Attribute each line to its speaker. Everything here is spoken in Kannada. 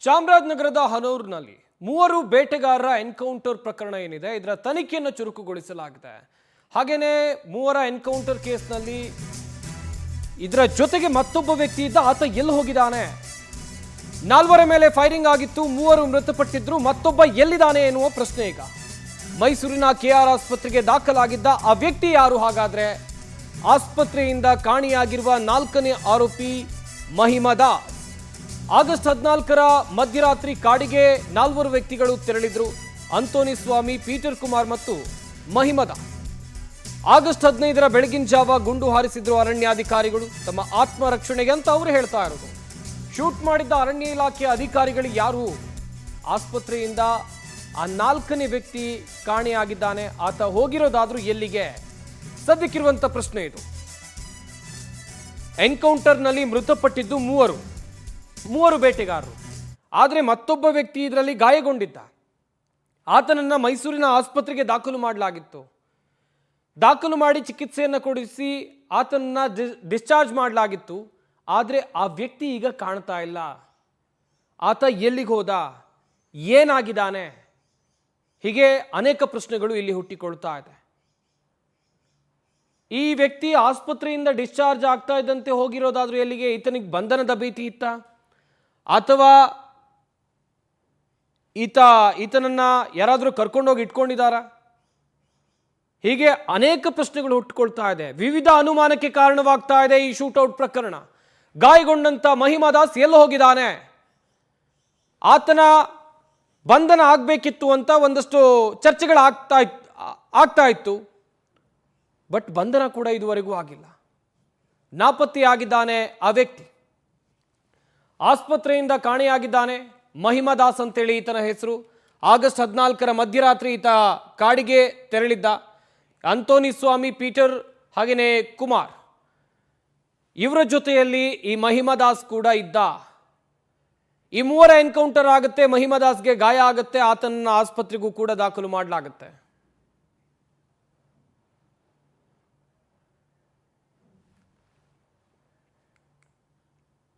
Speaker 1: ಚಾಮರಾಜನಗರದ ಹನೂರಿನಲ್ಲಿ ಮೂವರು ಬೇಟೆಗಾರರ ಎನ್ಕೌಂಟರ್ ಪ್ರಕರಣ ಏನಿದೆ ಇದರ ತನಿಖೆಯನ್ನು ಚುರುಕುಗೊಳಿಸಲಾಗಿದೆ. ಹಾಗೇನೇ ಮೂವರ ಎನ್ಕೌಂಟರ್ ಕೇಸ್ನಲ್ಲಿ ಇದರ ಜೊತೆಗೆ ಮತ್ತೊಬ್ಬ ವ್ಯಕ್ತಿ ಇದ್ದ, ಆತ ಎಲ್ಲಿ ಹೋಗಿದ್ದಾನೆ? ನಾಲ್ವರ ಮೇಲೆ ಫೈರಿಂಗ್ ಆಗಿತ್ತು, ಮೂವರು ಮೃತಪಟ್ಟಿದ್ರು, ಮತ್ತೊಬ್ಬ ಎಲ್ಲಿದ್ದಾನೆ ಎನ್ನುವ ಪ್ರಶ್ನೆ ಈಗ. ಮೈಸೂರಿನ ಕೆಆರ್ ಆಸ್ಪತ್ರೆಗೆ ದಾಖಲಾಗಿದ್ದ ಆ ವ್ಯಕ್ತಿ ಯಾರು ಹಾಗಾದ್ರೆ? ಆಸ್ಪತ್ರೆಯಿಂದ ಕಾಣೆಯಾಗಿರುವ 4ನೇ ಆರೋಪಿ ಮಹಿಮಾ ದಾಸ್. ಆಗಸ್ಟ್ 14ರ ಮಧ್ಯರಾತ್ರಿ ಕಾಡಿಗೆ 4 ವ್ಯಕ್ತಿಗಳು ತೆರಳಿದ್ರು. ಅಂತೋನಿ ಸ್ವಾಮಿ, ಪೀಟರ್ ಕುಮಾರ್ ಮತ್ತು ಮಹಿಮಾ ದಾಸ್. ಆಗಸ್ಟ್ 15ರ ಬೆಳಗಿನ ಜಾವ ಗುಂಡು ಹಾರಿಸಿದ್ರು ಅರಣ್ಯಾಧಿಕಾರಿಗಳು ತಮ್ಮ ಆತ್ಮರಕ್ಷಣೆಗೆ ಅಂತ ಅವರು ಹೇಳ್ತಾ ಇರೋದು. ಶೂಟ್ ಮಾಡಿದ್ದ ಅರಣ್ಯ ಇಲಾಖೆ ಅಧಿಕಾರಿಗಳು ಯಾರು? ಆಸ್ಪತ್ರೆಯಿಂದ ಆ 4ನೇ ವ್ಯಕ್ತಿ ಕಾಣೆಯಾಗಿದ್ದಾನೆ, ಆತ ಹೋಗಿರೋದಾದ್ರೂ ಎಲ್ಲಿಗೆ? ಸದ್ಯಕ್ಕಿರುವಂತ ಪ್ರಶ್ನೆ ಇದು. ಎನ್ಕೌಂಟರ್ನಲ್ಲಿ ಮೃತಪಟ್ಟಿದ್ದು ಮೂವರು ಬೇಟೆಗಾರರು. ಆದರೆ ಮತ್ತೊಬ್ಬ ವ್ಯಕ್ತಿ ಇದರಲ್ಲಿ ಗಾಯಗೊಂಡಿದ್ದ. ಆತನನ್ನ ಮೈಸೂರಿನ ಆಸ್ಪತ್ರೆಗೆ ದಾಖಲು ಮಾಡಲಾಗಿತ್ತು. ದಾಖಲು ಮಾಡಿ ಚಿಕಿತ್ಸೆಯನ್ನು ಕೊಡಿಸಿ ಆತನನ್ನ ಡಿಸ್ಚಾರ್ಜ್ ಮಾಡಲಾಗಿತ್ತು. ಆದರೆ ಆ ವ್ಯಕ್ತಿ ಈಗ ಕಾಣ್ತಾ ಇಲ್ಲ. ಆತ ಎಲ್ಲಿಗೆ ಹೋದ? ಏನಾಗಿದ್ದಾನೆ? ಹೀಗೆ ಅನೇಕ ಪ್ರಶ್ನೆಗಳು ಇಲ್ಲಿ ಹುಟ್ಟಿಕೊಳ್ತಾ ಇದೆ. ಈ ವ್ಯಕ್ತಿ ಆಸ್ಪತ್ರೆಯಿಂದ ಡಿಸ್ಚಾರ್ಜ್ ಆಗ್ತಾ ಇದ್ದಂತೆ ಹೋಗಿರೋದಾದ್ರೂ ಎಲ್ಲಿಗೆ? ಈತನಿಗೆ ಬಂಧನದ ಭೀತಿ ಇತ್ತ, ಅಥವಾ ಈತನನ್ನ ಯಾರಾದರೂ ಕರ್ಕೊಂಡೋಗಿ ಇಟ್ಕೊಂಡಿದ್ದಾರಾ? ಹೀಗೆ ಅನೇಕ ಪ್ರಶ್ನೆಗಳು ಹುಟ್ಟುಕೊಳ್ತಾ ಇದೆ. ವಿವಿಧ ಅನುಮಾನಕ್ಕೆ ಕಾರಣವಾಗ್ತಾ ಇದೆ ಈ ಶೂಟೌಟ್ ಪ್ರಕರಣ. ಗಾಯಗೊಂಡಂತ ಮಹಿಮಾ ದಾಸ್ ಎಲ್ಲಿ ಹೋಗಿದ್ದಾನೆ? ಆತನ ಬಂಧನ ಆಗಬೇಕಿತ್ತು ಅಂತ ಒಂದಷ್ಟು ಚರ್ಚೆಗಳು ಆಗ್ತಾ ಇತ್ತು. ಬಟ್ ಬಂಧನ ಕೂಡ ಇದುವರೆಗೂ ಆಗಿಲ್ಲ. ನಾಪತ್ತೆಯಾಗಿದ್ದಾನೆ ಆ ವ್ಯಕ್ತಿ. ಆಸ್ಪತ್ರೆಯಿಂದ ಕಾಣೆಯಾಗಿದ್ದಾನೆ. ಮಹಿಮಾ ದಾಸ್ ಅಂತೇಳಿ ಈತನ ಹೆಸರು. ಆಗಸ್ಟ್ 14ರ ಮಧ್ಯರಾತ್ರಿ ಈತ ಕಾಡಿಗೆ ತೆರಳಿದ್ದ. ಅಂತೋನಿ ಸ್ವಾಮಿ, ಪೀಟರ್ ಹಾಗೆಯೇ ಕುಮಾರ್, ಇವರ ಜೊತೆಯಲ್ಲಿ ಈ ಮಹಿಮಾ ದಾಸ್ ಕೂಡ ಇದ್ದ. ಈ ಮೂವರ ಎನ್ಕೌಂಟರ್ ಆಗುತ್ತೆ. ಮಹಿಮಾ ದಾಸ್ಗೆ ಗಾಯ ಆಗುತ್ತೆ. ಆತನನ್ನ ಆಸ್ಪತ್ರೆಗೂ ಕೂಡ ದಾಖಲು ಮಾಡಲಾಗುತ್ತೆ.